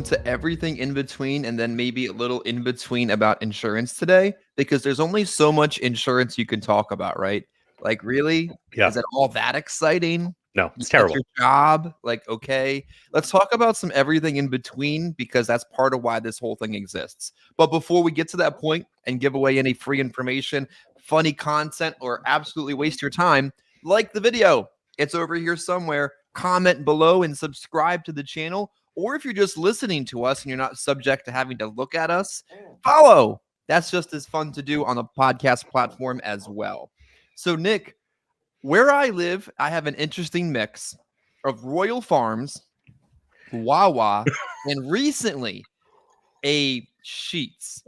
into everything in between and then maybe a little in between about insurance today because there's only so much insurance you can talk about, right? Like, really? Yeah. Is it all that exciting? No, You it's get terrible. your job? Like, okay. Let's talk about some everything in between because that's part of why this whole thing exists. But before we get to that point and give away any free information, funny content, or absolutely waste your time, like the video. It's over here somewhere. Comment below and subscribe to the channel. Or if you're just listening to us and you're not subject to having to look at us, follow. That's just as fun to do on the podcast platform as well. So, Nick, where I live, I have an interesting mix of Royal Farms, Wawa, and recently a Sheetz.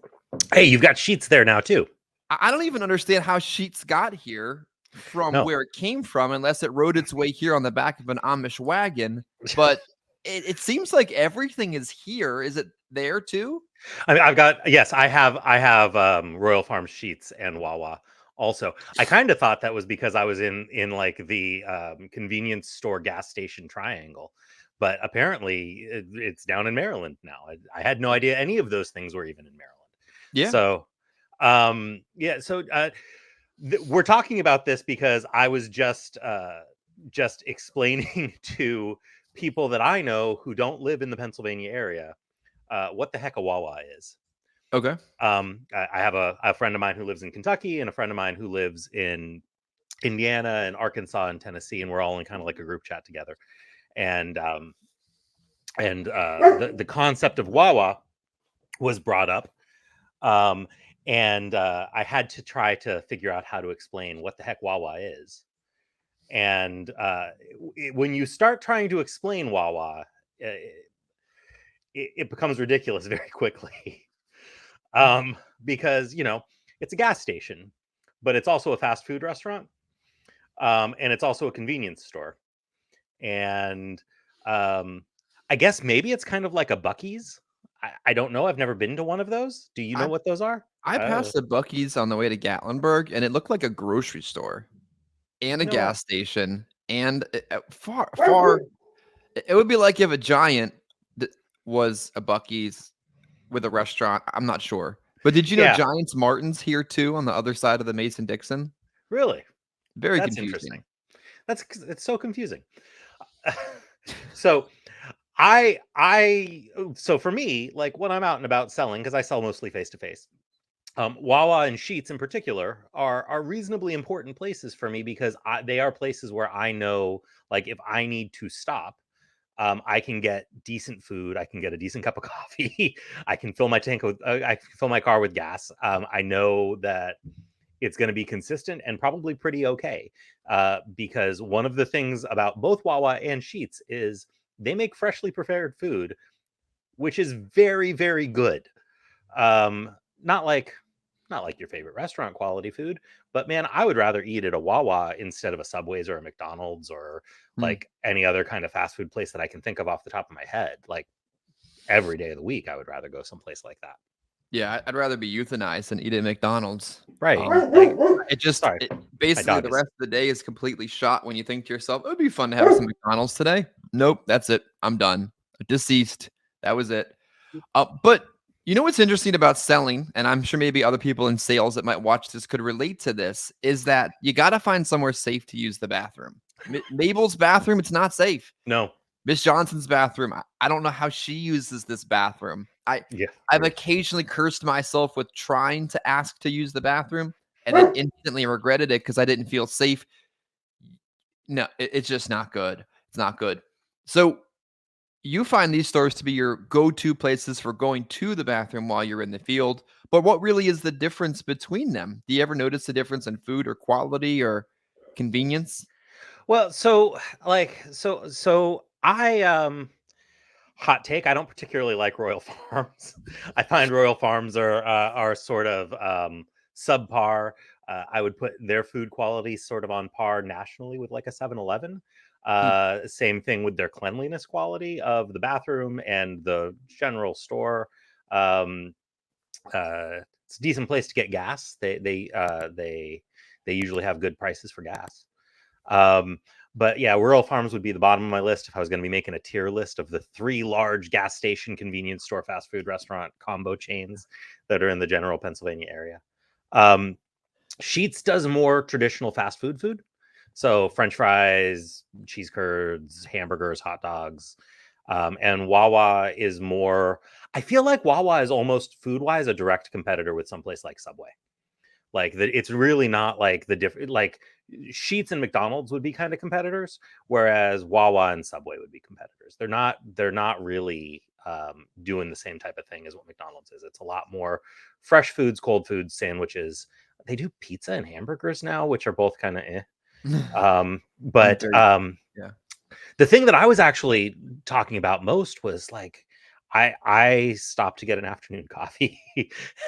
Hey, you've got Sheetz there now too. I don't even understand how Sheetz got here from No. where it came from, unless it rode its way here on the back of an Amish wagon. But it seems like everything is here. Is it there too? I mean, I have Royal Farms Sheetz and Wawa also. I kind of thought that was because I was in like the convenience store gas station triangle, but apparently it's down in Maryland now. I had no idea any of those things were even in Maryland. Yeah. So we're talking about this because I was just explaining to people that I know who don't live in the Pennsylvania area what the heck a Wawa is. Okay. I have a friend of mine who lives in Kentucky and a friend of mine who lives in Indiana and Arkansas and Tennessee, and we're all in kind of like a group chat together. And the concept of Wawa was brought up. And I had to try to figure out how to explain what the heck Wawa is. And when you start trying to explain Wawa, it becomes ridiculous very quickly. Because, it's a gas station, but it's also a fast food restaurant. And it's also a convenience store. And I guess maybe it's kind of like a Buc-ee's. I don't know. I've never been to one of those. Do you know what those are? I passed the Buc-ee's on the way to Gatlinburg, and it looked like a grocery store and a gas station, and far. It would be like if a Giant was a Buc-ee's with a restaurant. I'm not sure, but did you know Giant's Martin's here too on the other side of the Mason-Dixon? Really? Very That's confusing. Interesting. It's so confusing. So so for me, like when I'm out and about selling, because I sell mostly face to face, Wawa and Sheetz in particular are reasonably important places for me because they are places where I know, like, if I need to stop, I can get decent food. I can get a decent cup of coffee. I can fill my tank with, I can fill my car with gas. I know that it's going to be consistent and probably pretty okay. Because one of the things about both Wawa and Sheetz is they make freshly prepared food, which is very, very good. Not like your favorite restaurant quality food, but man, I would rather eat at a Wawa instead of a Subway's or a McDonald's or like any other kind of fast food place that I can think of off the top of my head. Like every day of the week, I would rather go someplace like that. Yeah, I'd rather be euthanized than eat at McDonald's. Right. Basically the rest of the day is completely shot when you think to yourself, it would be fun to have some McDonald's today. Nope, that's it. I'm done. Deceased. That was it. But you know what's interesting about selling, and I'm sure maybe other people in sales that might watch this could relate to this, is that you got to find somewhere safe to use the bathroom. Mabel's bathroom, it's not safe. No. Miss Johnson's bathroom, I don't know how she uses this bathroom. I've occasionally cursed myself with trying to ask to use the bathroom and then instantly regretted it because I didn't feel safe. No, it's just not good. It's not good. So you find these stores to be your go-to places for going to the bathroom while you're in the field. But what really is the difference between them? Do you ever notice the difference in food or quality or convenience? Well, I hot take, I don't particularly like Royal Farms. I find Royal Farms are sort of subpar. I would put their food quality sort of on par nationally with like a 7-Eleven. Same thing with their cleanliness quality of the bathroom and the general store. It's a decent place to get gas. They usually have good prices for gas. But yeah, Rural Farms would be the bottom of my list if I was going to be making a tier list of the 3 large gas station, convenience store, fast food restaurant combo chains that are in the general Pennsylvania area. Sheetz does more traditional fast food. So French fries, cheese curds, hamburgers, hot dogs. And Wawa is more, I feel like Wawa is almost food-wise a direct competitor with someplace like Subway. Like it's really not like the different, like Sheetz and McDonald's would be kind of competitors, whereas Wawa and Subway would be competitors. They're not really doing the same type of thing as what McDonald's is. It's a lot more fresh foods, cold foods, sandwiches. They do pizza and hamburgers now, which are both kind of but Yeah. the thing that I was actually talking about most was like I stopped to get an afternoon coffee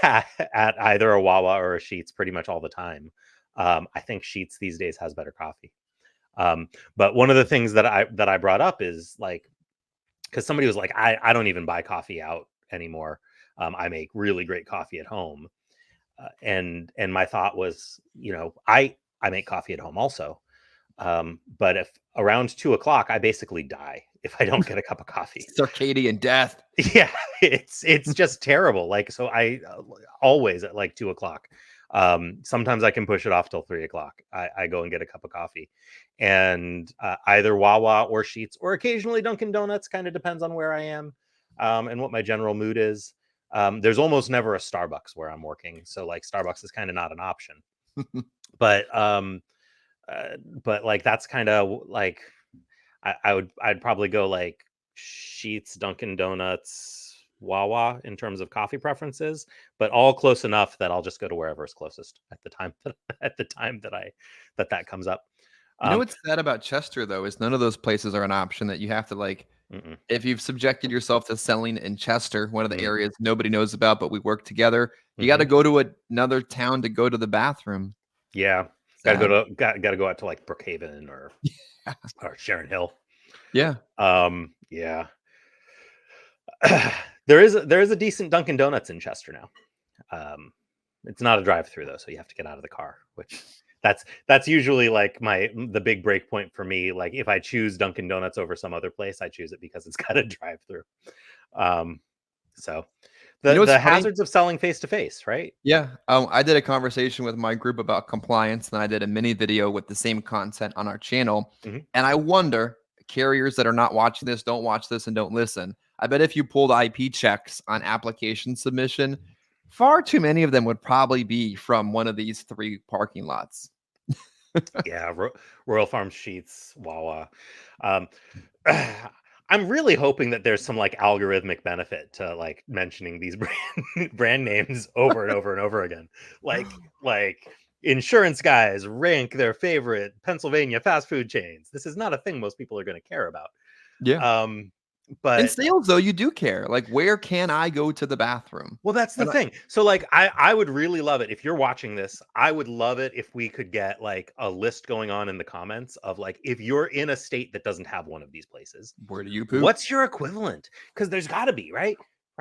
at either a Wawa or a Sheetz pretty much all the time. I think Sheetz these days has better coffee. But one of the things that I brought up is like, because somebody was like, I don't even buy coffee out anymore. I make really great coffee at home. And my thought was, I make coffee at home also. But if around 2 o'clock, I basically die if I don't get a cup of coffee. Circadian death. Yeah, it's just terrible. Like, so I always at like 2 o'clock. Sometimes I can push it off till 3 o'clock. I go and get a cup of coffee, and either Wawa or Sheetz, or occasionally Dunkin' Donuts. Kind of depends on where I am, and what my general mood is. There's almost never a Starbucks where I'm working, so like Starbucks is kind of not an option. But like that's kind of like I'd probably go like Sheetz, Dunkin' Donuts, Wawa in terms of coffee preferences, but all close enough that I'll just go to wherever is closest at the time that comes up. You know what's sad about Chester though is none of those places are an option that you have to like. If you've subjected yourself to selling in Chester, one of the areas nobody knows about, but we work together, you got to go to another town to go to the bathroom. Yeah, gotta go out to like Brookhaven or Sharon Hill. Yeah. Yeah. There is a decent Dunkin' Donuts in Chester now. It's not a drive-through though, so you have to get out of the car, which that's usually like the big break point for me. Like if I choose Dunkin' Donuts over some other place, I choose it because it's got a drive-through. So the hazards of selling face-to-face, right? Yeah. I did a conversation with my group about compliance, and I did a mini video with the same content on our channel. And I wonder, carriers that are not watching this, don't watch this and don't listen. I bet if you pulled IP checks on application submission, far too many of them would probably be from one of these 3 parking lots. Yeah, Royal Farms, Sheetz, Wawa. I'm really hoping that there's some like algorithmic benefit to like mentioning these brand names over and over and over again. Like insurance guys rank their favorite Pennsylvania fast food chains. This is not a thing most people are going to care about. Yeah. But in sales though, you do care. Like, where can I go to the bathroom? Well, that's the thing. So like I would really love it if you're watching this. I would love it if we could get like a list going on in the comments of like, if you're in a state that doesn't have one of these places, where do you poop? What's your equivalent? Because there's got to be, right?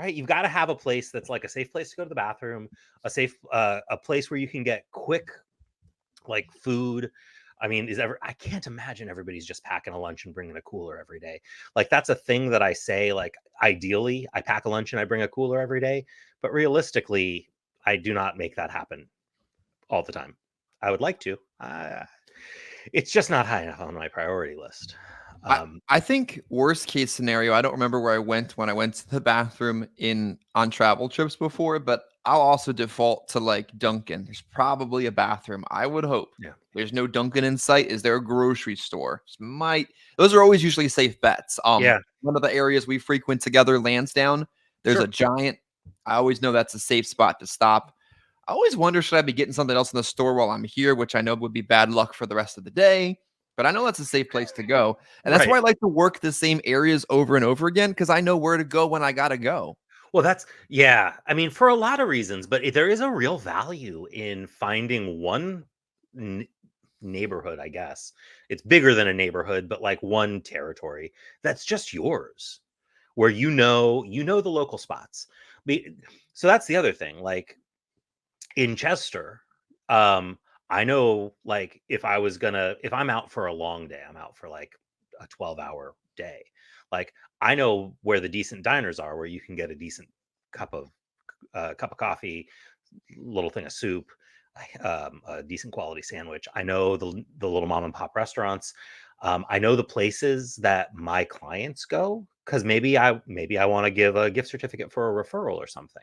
You've got to have a place that's like a safe place to go to the bathroom, a place where you can get quick like food. I mean, I can't imagine everybody's just packing a lunch and bringing a cooler every day. Like that's a thing that I say, like ideally I pack a lunch and I bring a cooler every day, but realistically, I do not make that happen all the time. I would like to. It's just not high enough on my priority list. I think worst case scenario, I don't remember where I went when I went to the bathroom on travel trips before, but I'll also default to like Dunkin'. There's probably a bathroom. I would hope. Yeah. There's no Dunkin' in sight. Is there a grocery store? Those are always usually safe bets. Yeah. One of the areas we frequent together, Lansdowne, there's a giant. I always know that's a safe spot to stop. I always wonder, should I be getting something else in the store while I'm here, which I know would be bad luck for the rest of the day. But I know that's a safe place to go. And that's why I like to work the same areas over and over again, because I know where to go when I got to go. Well, I mean, for a lot of reasons, but there is a real value in finding one neighborhood, I guess. It's bigger than a neighborhood, but like one territory that's just yours, where you know the local spots. So that's the other thing. Like in Chester, I know, like, if I'm out for a long day, I'm out for like a 12-hour day. Like, I know where the decent diners are, where you can get a decent cup of coffee, little thing of soup, a decent quality sandwich. I know the little mom and pop restaurants. I know the places that my clients go, because maybe I want to give a gift certificate for a referral or something.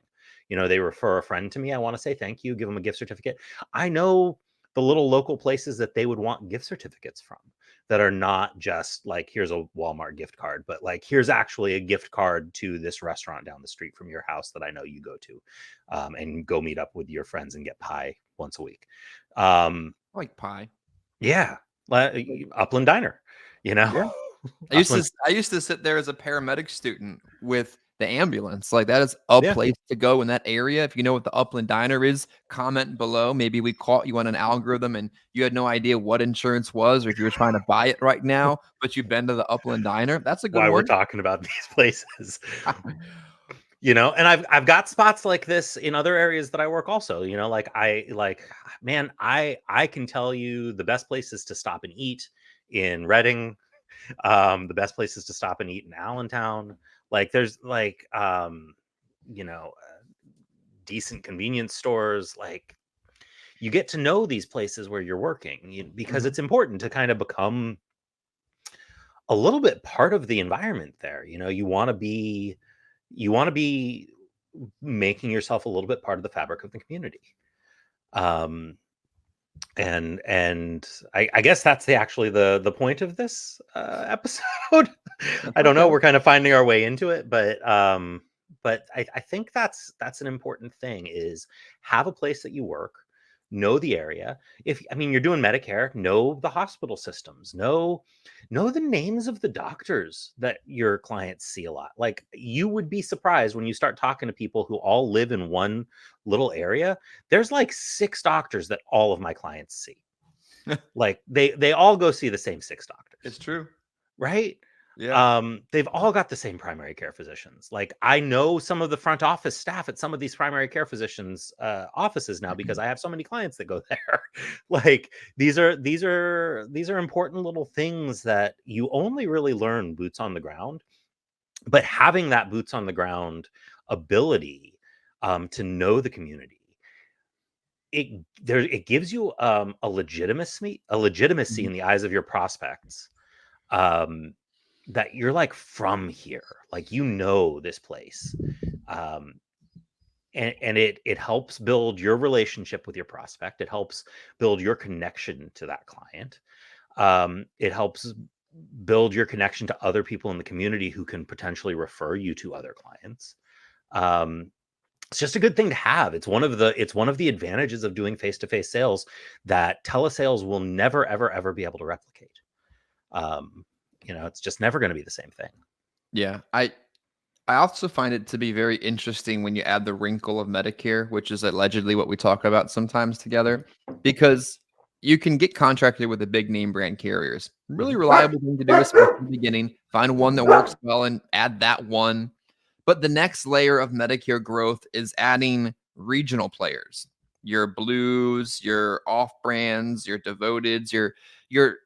They refer a friend to me. I want to say thank you, give them a gift certificate. I know the little local places that they would want gift certificates from, that are not just like, here's a Walmart gift card, but like, here's actually a gift card to this restaurant down the street from your house that I know you go to, and go meet up with your friends and get pie once a week. I like pie. Yeah, Upland Diner, Yeah. Upland. I used to sit there as a paramedic student with the ambulance. Like, that is a Yeah. place to go in that area. If you know what the Upland Diner is, comment below. Maybe we caught you on an algorithm and you had no idea what insurance was, or if you were trying to buy it right now, but you've been to the Upland Diner. That's a good Why we're one. talking about these places. And I've got spots like this in other areas that I work also. Man, I can tell you the best places to stop and eat in Reading, the best places to stop and eat in Allentown. Like, there's like you know decent convenience stores. Like, you get to know these places where you're working, because it's important to kind of become a little bit part of the environment there. You want to be making yourself a little bit part of the fabric of the community. um and I guess that's actually the point of this episode. That's I don't know, okay. we're kind of finding our way into it, but I think that's an important thing, is have a place that you work, know the area. If I mean, you're doing Medicare, know the hospital systems, know the names of the doctors that your clients see a lot. Like, you would be surprised when you start talking to people who all live in one little area. There's like 6 doctors that all of my clients see. Like, they all go see the same 6 doctors. It's true. Right? Yeah. They've all got the same primary care physicians. Like, I know some of the front office staff at some of these primary care physicians offices now, because I have so many clients that go there. Like, these are important little things that you only really learn boots on the ground. But having that boots on the ground ability, to know the community, it gives you a legitimacy in the eyes of your prospects, um that you're like from here, like, this place. um and it helps build your relationship with your prospect. It helps build your connection to that client. It helps build your connection to other people in the community who can potentially refer you to other clients. um it's just a good thing to have. It's one of the advantages of doing face-to-face sales that telesales will never ever ever be able to replicate. um it's just never going to be the same thing. Yeah. I also find it to be very interesting when you add the wrinkle of Medicare, which is allegedly what we talk about sometimes together, because you can get contracted with the big name brand carriers. Really Mhm. reliable thing to do, especially in the beginning. Find one that works well and add that one. But the next layer of Medicare growth is adding regional players. Your Blues, your off brands, your Devoteds, your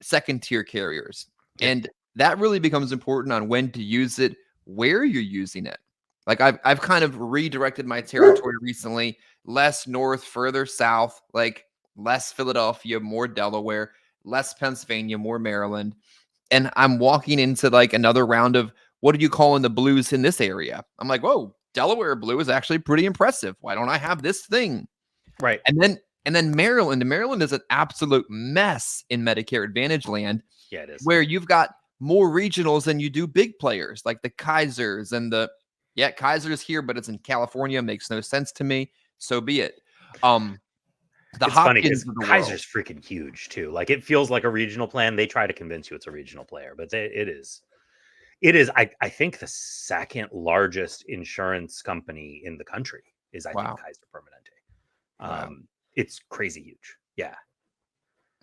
second tier carriers. Yeah. And that really becomes important on when to use it, where you're using it. Like, I've kind of redirected my territory recently, less north, further south, like less Philadelphia, more Delaware, less Pennsylvania, more Maryland. And I'm walking into like another round of, what are you calling the Blues in this area? I'm like, whoa, Delaware Blue is actually pretty impressive. Why don't I have this thing? Right. And then Maryland is an absolute mess in Medicare Advantage land, Yeah, it is. where you've got more regionals than you do big players, like the Kaisers and Kaiser's here, but it's in California. Makes no sense to me. So be it. The It's funny Hopkins because of the world. Kaiser's freaking huge too. Like, it feels like a regional plan. They try to convince you it's a regional player, but it is. It is. I think the second largest insurance company in the country is, I think, Wow. Kaiser Permanente. Wow. It's crazy huge. Yeah.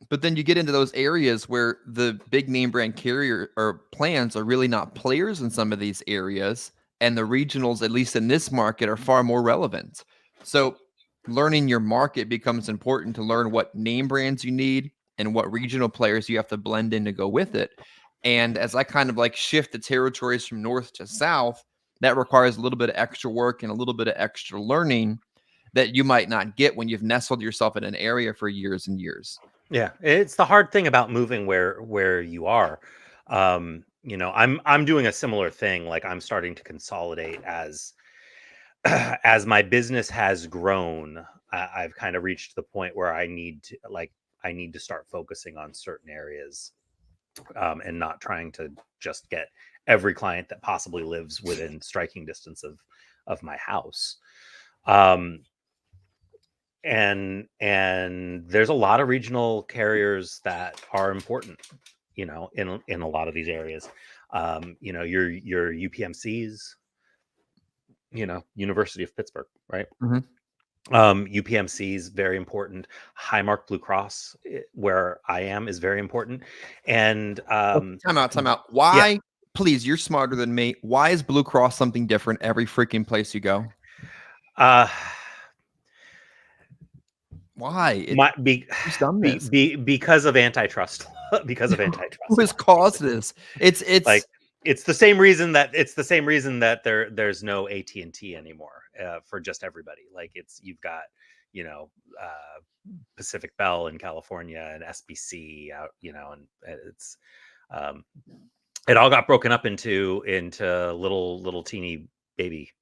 But then you get into those areas where the big name brand carrier or plans are really not players in some of these areas, and the regionals, at least in this market, are far more relevant. So learning your market becomes important to learn what name brands you need and what regional players you have to blend in to go with it. And as I kind of like shift the territories from north to south, that requires a little bit of extra work and a little bit of extra learning that you might not get when you've nestled yourself in an area for years and years. Yeah, it's the hard thing about moving where you are. I'm doing a similar thing. Like, I'm starting to consolidate as as my business has grown. I've kind of reached the point where I need to start focusing on certain areas, and not trying to just get every client that possibly lives within striking distance of my house. Um, and there's a lot of regional carriers that are important, in a lot of these areas. Your UPMCs, University of Pittsburgh, right? Mhm. UPMC is very important. Highmark Blue Cross, where I am, is very important. And Time out. yeah, Why, please, you're smarter than me. Why is Blue Cross something different every freaking place you go? uh, Why? my be, Who's done this? because of antitrust, because of antitrust Who has law, caused basically. this? It's Like, it's the same reason that there's no AT&T anymore, for just everybody. Like, you've got, Pacific Bell in California and SBC out, and it's um, it all got broken up into little teeny baby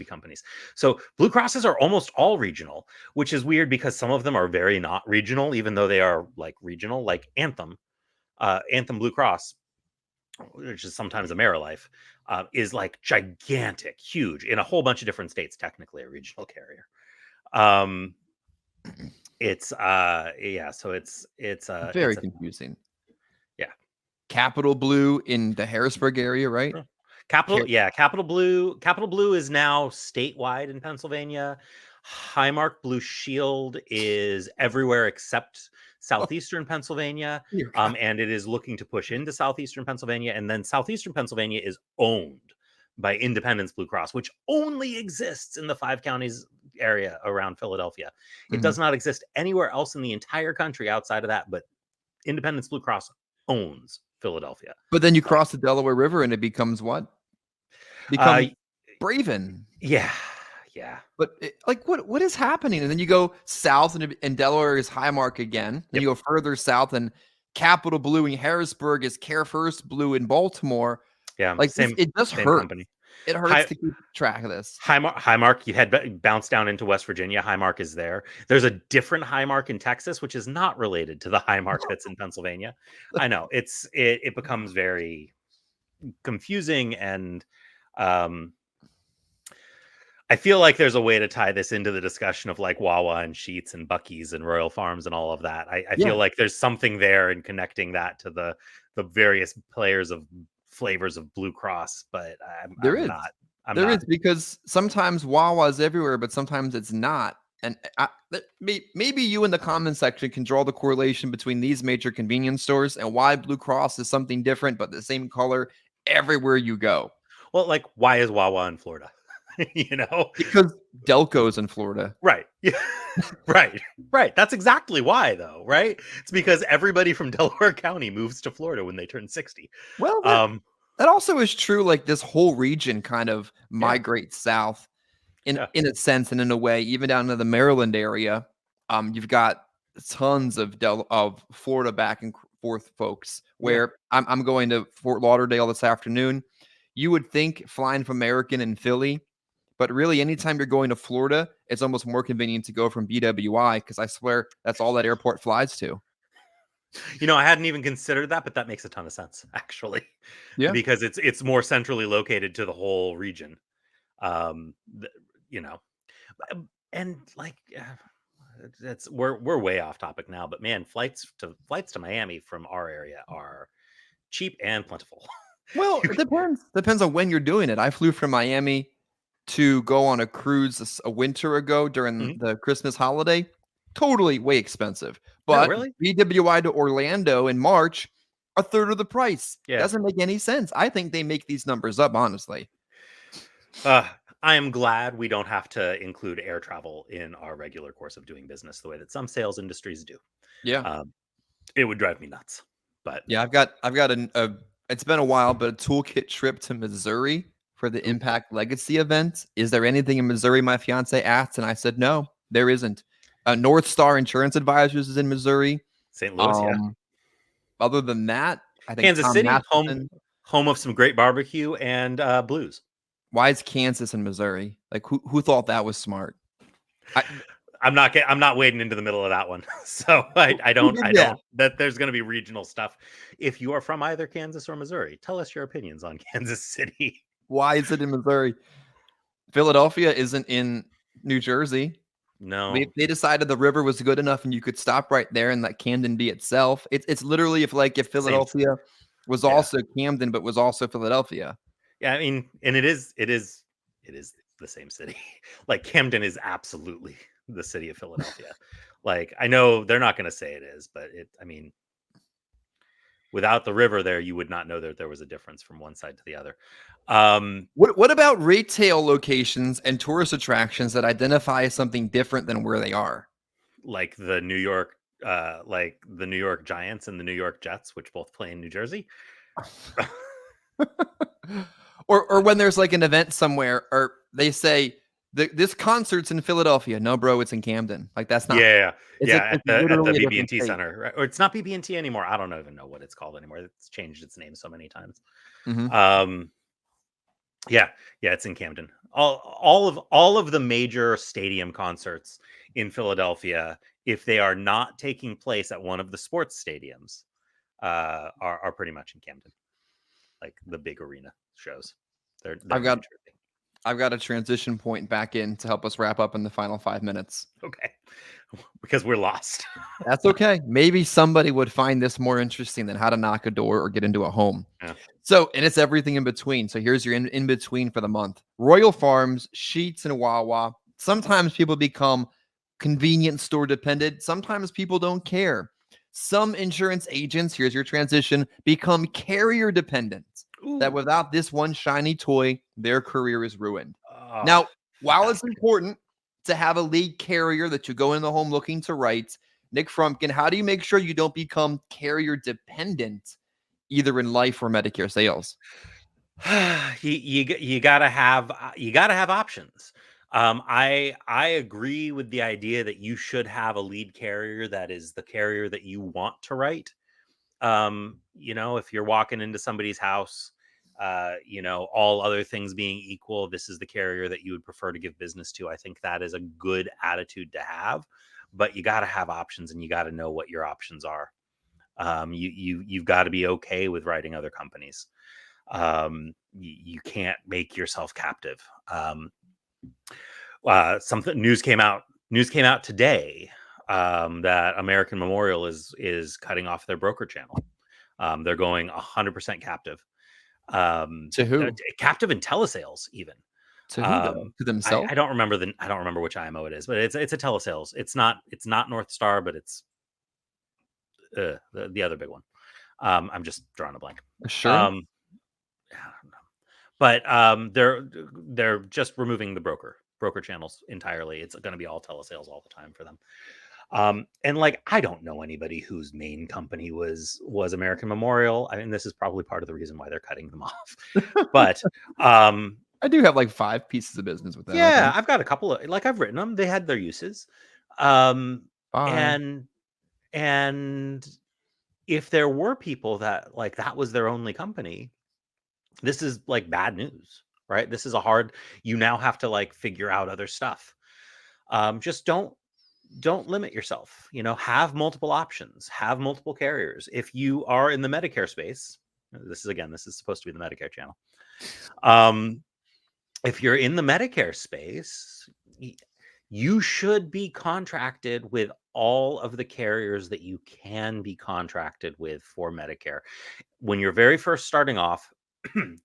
companies. So Blue Crosses are almost all regional, which is weird because some of them are very not regional, even though they are like regional, like Anthem Blue Cross, which is sometimes AmeriLife, is like gigantic, huge in a whole bunch of different states, technically a regional carrier. It's yeah, so it's very confusing. yeah. Capital Blue in the Harrisburg area, right? Capital Blue is now statewide in Pennsylvania. Highmark Blue Shield is everywhere except southeastern Pennsylvania, and it is looking to push into southeastern Pennsylvania. And then southeastern Pennsylvania is owned by Independence Blue Cross, which only exists in the 5 counties area around Philadelphia. It does not exist anywhere else in the entire country outside of that, but Independence Blue Cross owns Philadelphia. But then you cross the Delaware River and it becomes what? Becomes Braven. Yeah. But what is happening? And then you go south and Delaware is Highmark again. Then you go further south and Capital Blue in Harrisburg is Care First Blue in Baltimore. Yeah, like it does hurt. Company. It hurts to keep track of this. Highmark, you had bounced down into West Virginia. Highmark is there. There's a different Highmark in Texas, which is not related to the Highmark that's in Pennsylvania. I know it becomes very confusing, and I feel like there's a way to tie this into the discussion of like Wawa and Sheetz and Buc-ee's and Royal Farms and all of that. I feel like there's something there in connecting that to the various players of flavors of Blue Cross, but there is because sometimes Wawa is everywhere, but sometimes it's not. And maybe you in the comment section can draw the correlation between these major convenience stores and why Blue Cross is something different, but the same color everywhere you go. Well, like, why is Wawa in Florida? Because Delco's in Florida. Right. Right. That's exactly why, though, right? It's because everybody from Delaware County moves to Florida when they turn 60. Well, that also is true. Like, this whole region kind of migrates south in a sense and in a way, even down to the Maryland area. You've got tons of Florida back and forth folks where I'm going to Fort Lauderdale this afternoon. You would think flying from American and Philly, but really anytime you're going to Florida, it's almost more convenient to go from BWI, because I swear that's all that airport flies to. I hadn't even considered that, but that makes a ton of sense, actually. Yeah, because it's more centrally located to the whole region. And like, we're way off topic now, but man, flights to Miami from our area are cheap and plentiful. Well, it depends on when you're doing it. I flew from Miami to go on a cruise a winter ago during the Christmas holiday. Totally way expensive. But BWI to Orlando in March, a third of the price. Doesn't make any sense. I think they make these numbers up, honestly. I am glad we don't have to include air travel in our regular course of doing business the way that some sales industries do. Yeah. Um, it would drive me nuts. But Yeah, I've got a it's been a while, but a toolkit trip to Missouri for the ooh, Impact Legacy event. Is there anything in Missouri? My fiance asked, and I said no, there isn't. North Star Insurance Advisors is in Missouri. St. Louis, yeah. Um, Other than that, I think Kansas Tom City, home Masterson. home of some great barbecue and blues. Why is Kansas and Missouri? Like who thought that was smart? I, I'm not wading into the middle of that one. So who did I that? don't that there's going to be regional stuff. If you are from either Kansas or Missouri, tell us your opinions on Kansas City. Why is it in Missouri? Philadelphia isn't in New Jersey. No, They decided the river was good enough and you could stop right there and let Camden be itself. It's literally if same. Philadelphia was Yeah. also Camden but was also Philadelphia. Yeah, I mean, and it is the same city. Like Camden is absolutely the city of Philadelphia. Like I know they're not going to say it is, but I mean, without the river there, you would not know that there was a difference from one side to the other. What about retail locations and tourist attractions that identify as something different than where they are? Like the New York Giants and the New York Jets, which both play in New Jersey. Or when there's like an event somewhere or they say this concert's in Philadelphia. No, bro, it's in Camden. Like that's not Yeah, yeah, it's at the literally a different BB&T state. Center, right? Or it's not BB&T anymore. I don't even know what it's called anymore. It's changed its name so many times. Mhm. Um, yeah, yeah, it's in Camden. All of the major stadium concerts in Philadelphia, if they are not taking place at one of the sports stadiums, are pretty much in Camden. Like the big arena shows, they're I've New got Jersey. I've got a transition point back in to help us wrap up in the final 5 minutes. Okay, because we're lost. That's okay. Maybe somebody would find this more interesting than how to knock a door or get into a home. Yeah. So, and it's everything in between. So here's your in between for the month. Royal Farms, Sheetz, and Wawa. Sometimes people become convenience store dependent. Sometimes people don't care. Some insurance agents, here's your transition, become carrier dependent. That Ooh. without this one shiny toy, their career is ruined. Oh, Now, while it's fantastic. important to have a lead carrier that you go in the home looking to write, Nick Frumpkin, how do you make sure you don't become carrier dependent either in life or Medicare sales? You gotta have options. I agree with the idea that you should have a lead carrier that is the carrier that you want to write. If you're walking into somebody's house, all other things being equal, this is the carrier that you would prefer to give business to. I think that is a good attitude to have, but you got to have options and you got to know what your options are. You've got to be okay with writing other companies. You can't make yourself captive. Something news came out today that American Memorial is cutting off their broker channel. They're going 100% captive. To who? Captive in telesales even. To who though? To themselves? I don't remember which IMO it is, but it's a telesales. It's not North Star, but it's the other big one. I'm just drawing a blank. Sure. Um, I don't know. But they're just removing the broker channels entirely. It's going to be all telesales all the time for them. And like I don't know anybody whose main company was American Memorial. I mean, this is probably part of the reason why they're cutting them off. But I do have like 5 pieces of business with them, I yeah, think. I've got a couple of I've written them. They had their uses. Um, 5. and and if there were people that like that was their only company, this is like bad news, right? This is you now have to like figure out other stuff. Just don't limit yourself, have multiple options, have multiple carriers. If you are in the Medicare space, this is supposed to be the Medicare channel. If you're in the Medicare space, you should be contracted with all of the carriers that you can be contracted with for Medicare. When you're very first starting off,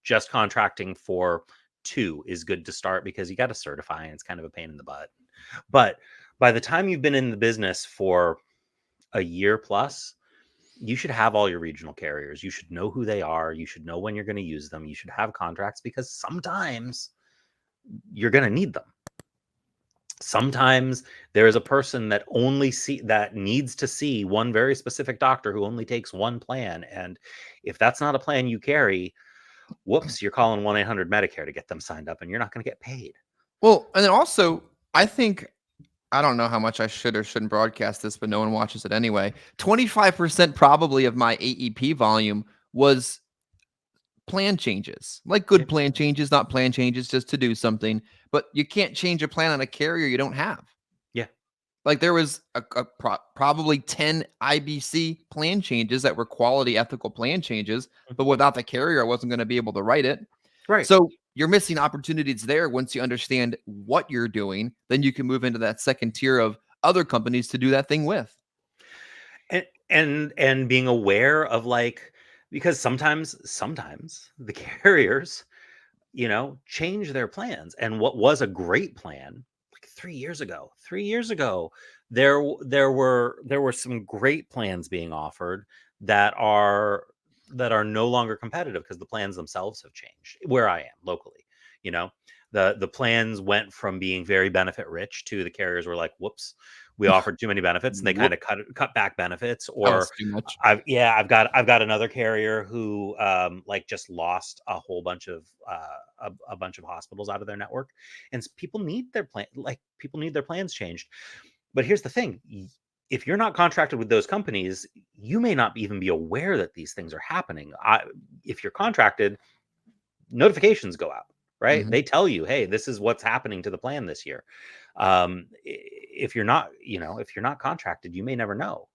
just contracting for 2 is good to start because you got to certify and it's kind of a pain in the butt. But by the time you've been in the business for a year plus, you should have all your regional carriers. You should know who they are. You should know when you're going to use them. You should have contracts because sometimes you're going to need them. Sometimes there is a person that needs to see one very specific doctor who only takes one plan. And if that's not a plan you carry, whoops, you're calling 1-800-Medicare to get them signed up and you're not going to get paid. Well, and then also, I think, I don't know how much I should or shouldn't broadcast this, but no one watches it anyway. 25% probably of my AEP volume was plan changes, like good plan changes, not plan changes just to do something. But you can't change a plan on a carrier you don't have. Yeah. Like there was probably 10 IBC plan changes that were quality, ethical plan changes, but without the carrier, I wasn't going to be able to write it. Right. So you're missing opportunities there. Once you understand what you're doing, then you can move into that second tier of other companies to do that thing with. And being aware of, like, because sometimes the carriers, change their plans. And what was a great plan like 3 years ago, there were some great plans being offered that are no longer competitive because the plans themselves have changed where I am locally. The plans went from being very benefit rich to the carriers were like, whoops, we offered too many benefits, and they kind of cut back benefits. Or too much. I've got another carrier who just lost a whole bunch of a bunch of hospitals out of their network, and people need their plans changed. But here's the thing: if you're not contracted with those companies, you may not even be aware that these things are happening. If you're contracted, notifications go out, right? Mm-hmm. They tell you, hey, this is what's happening to the plan this year. If you're not contracted, you may never know.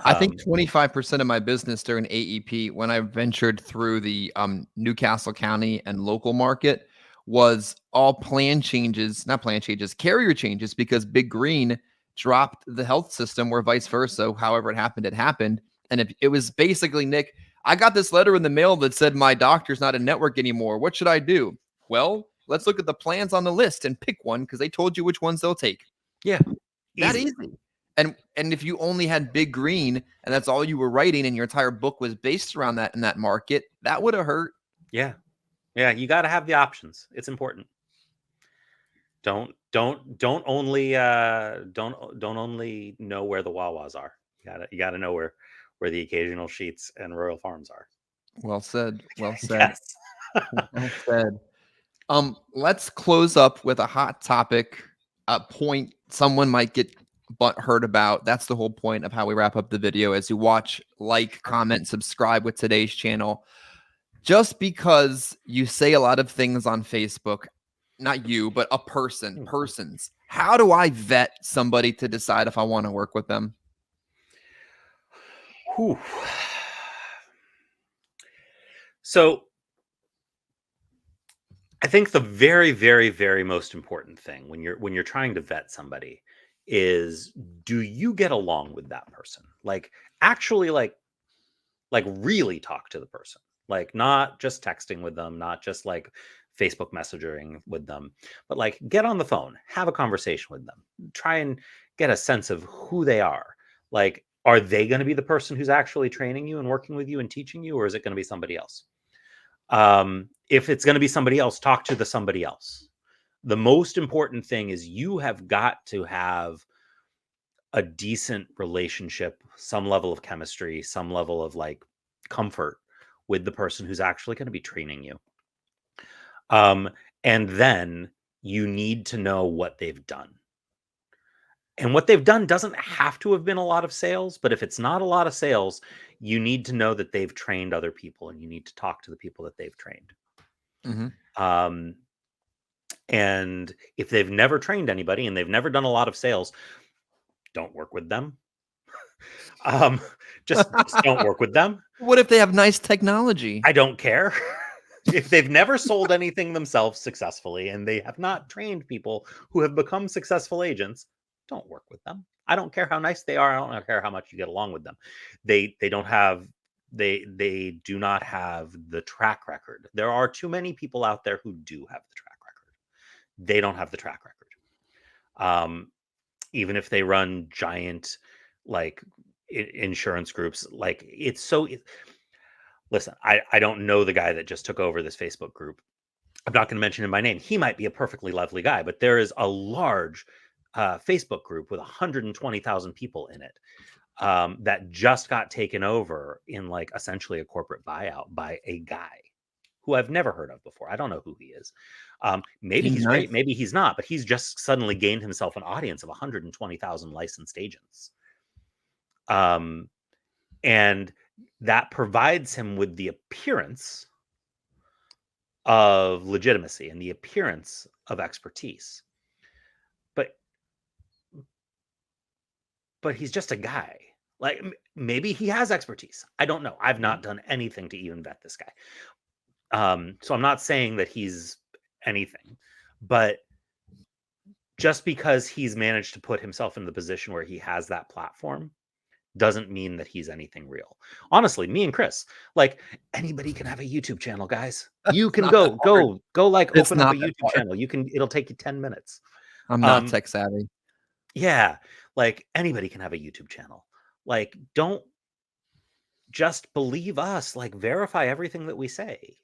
I think 25% of my business during AEP, when I ventured through the Newcastle County and local market, was all plan changes, not plan changes, carrier changes, because Big Green dropped the health system or vice versa. However it happened. And if it was basically, Nick, I got this letter in the mail that said my doctor's not in network anymore. What should I do? Well, let's look at the plans on the list and pick one because they told you which ones they'll take. Yeah. That easy. And if you only had Big Green and that's all you were writing and your entire book was based around that in that market, that would have hurt. Yeah. Yeah. You got to have the options. It's important. Don't only know where the Wawas are. You gotta know where the occasional Sheetz and Royal Farms are. Well said. Well said. Yes. Well said. Let's close up with a hot topic, a point someone might get hurt about. That's the whole point of how we wrap up the video. As you watch, like, comment, subscribe with today's channel. Just because you say a lot of things on Facebook, not you, but persons, how do I vet somebody to decide if I want to work with them? Whew. So I think the very, very, very most important thing when you're trying to vet somebody is, do you get along with that person? Like, actually, like really talk to the person. Like, not just texting with them, not just like Facebook messaging with them, but like get on the phone, have a conversation with them, try and get a sense of who they are. Like, are they going to be the person who's actually training you and working with you and teaching you, or is it going to be somebody else? If it's going to be somebody else, talk to somebody else. The most important thing is you have got to have a decent relationship, some level of chemistry, some level of like comfort with the person who's actually going to be training you. And then you need to know what they've done. And what they've done doesn't have to have been a lot of sales, but if it's not a lot of sales, you need to know that they've trained other people and you need to talk to the people that they've trained. Mm-hmm. And if they've never trained anybody and they've never done a lot of sales, don't work with them. Just don't work with them. What if they have nice technology? I don't care. If they've never sold anything themselves successfully and they have not trained people who have become successful agents, don't work with them. I don't care how nice they are. I don't care how much you get along with them. They do not have the track record. There are too many people out there who do have the track record. They don't have the track record. Even if they run giant like insurance groups, like listen, I don't know the guy that just took over this Facebook group. I'm not going to mention him by name. He might be a perfectly lovely guy, but there is a large Facebook group with 120,000 people in it that just got taken over in like essentially a corporate buyout by a guy who I've never heard of before. I don't know who he is. Maybe Seems he's nice. great, maybe he's not, but he's just suddenly gained himself an audience of 120,000 licensed agents. And that provides him with the appearance of legitimacy and the appearance of expertise. But he's just a guy. Like maybe he has expertise. I don't know. I've not done anything to even vet this guy. So I'm not saying that he's anything, but just because he's managed to put himself in the position where he has that platform doesn't mean that he's anything real. Honestly, me and Chris, like anybody can have a YouTube channel, guys. You can go like It's open up a not that YouTube hard. channel. It'll take you 10 minutes. I'm not tech savvy. Yeah, like anybody can have a YouTube channel. Like don't just believe us, like verify everything that we say.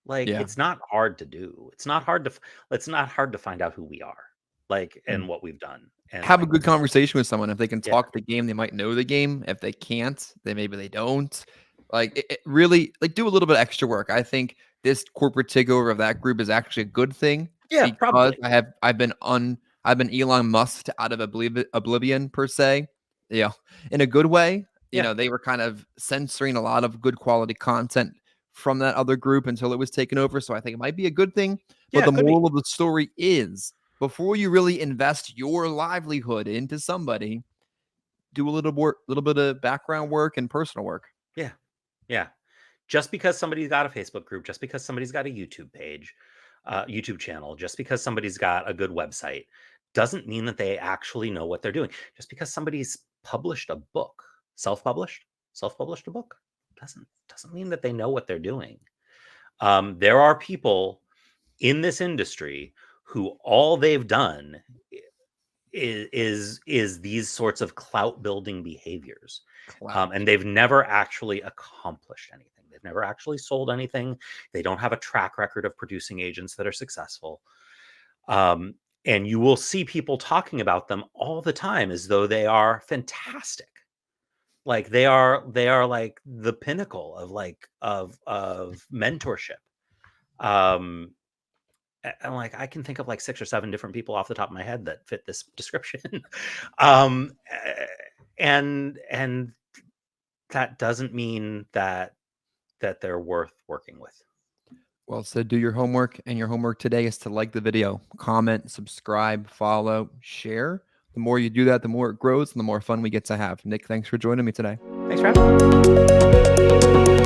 Like Yeah. it's not hard to do. It's not hard to find out who we are, like, and what we've done. And Have a like, good conversation with someone. If they can yeah, talk the game, they might know the game. If they can't, then maybe they don't. Like it really, like do a little bit of extra work. I think this corporate takeover of that group is actually a good thing yeah, because probably. I've been Elon Musk out of oblivion per se. Yeah, in a good way. You Yeah, know, they were kind of censoring a lot of good quality content from that other group until it was taken over. So I think it might be a good thing. But yeah, the it could be. moral of the story is before you really invest your livelihood into somebody, do a little bit of background work and personal work. Yeah, yeah. Just because somebody's got a Facebook group, just because somebody's got a YouTube page, YouTube channel, just because somebody's got a good website, doesn't mean that they actually know what they're doing. Just because somebody's published a book, self-published a book, doesn't mean that they know what they're doing. There are people in this industry who all they've done is these sorts of clout building behaviors, Clout. and they've never actually accomplished anything. They've never actually sold anything. They don't have a track record of producing agents that are successful. And you will see people talking about them all the time as though they are fantastic. Like they are like the pinnacle of of mentorship. Um, and like I can think of like 6 or 7 different people off the top of my head that fit this description. um, and that doesn't mean that they're worth working with. Well said. Do your homework, and your homework today is to like the video, comment, subscribe, follow, share. The more you do that, the more it grows and the more fun we get to have. Nick, thanks for joining me today. Thanks for having me.